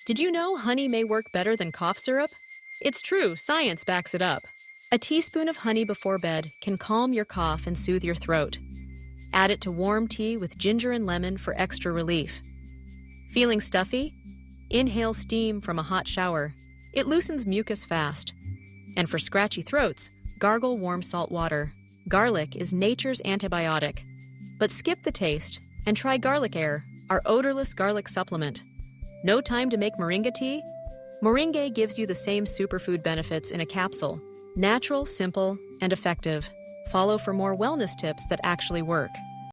Did you know honey may work better than cough syrup? It's true, science backs it up. A teaspoon of honey before bed can calm your cough and soothe your throat. Add it to warm tea with ginger and lemon for extra relief. Feeling stuffy? Inhale steam from a hot shower. It loosens mucus fast. And for scratchy throats, gargle warm salt water. Garlic is nature's antibiotic. But skip the taste and try Garlicare, our odorless garlic supplement. No time to make moringa tea? Moringay gives you the same superfood benefits in a capsule. Natural, simple, and effective. Follow for more wellness tips that actually work.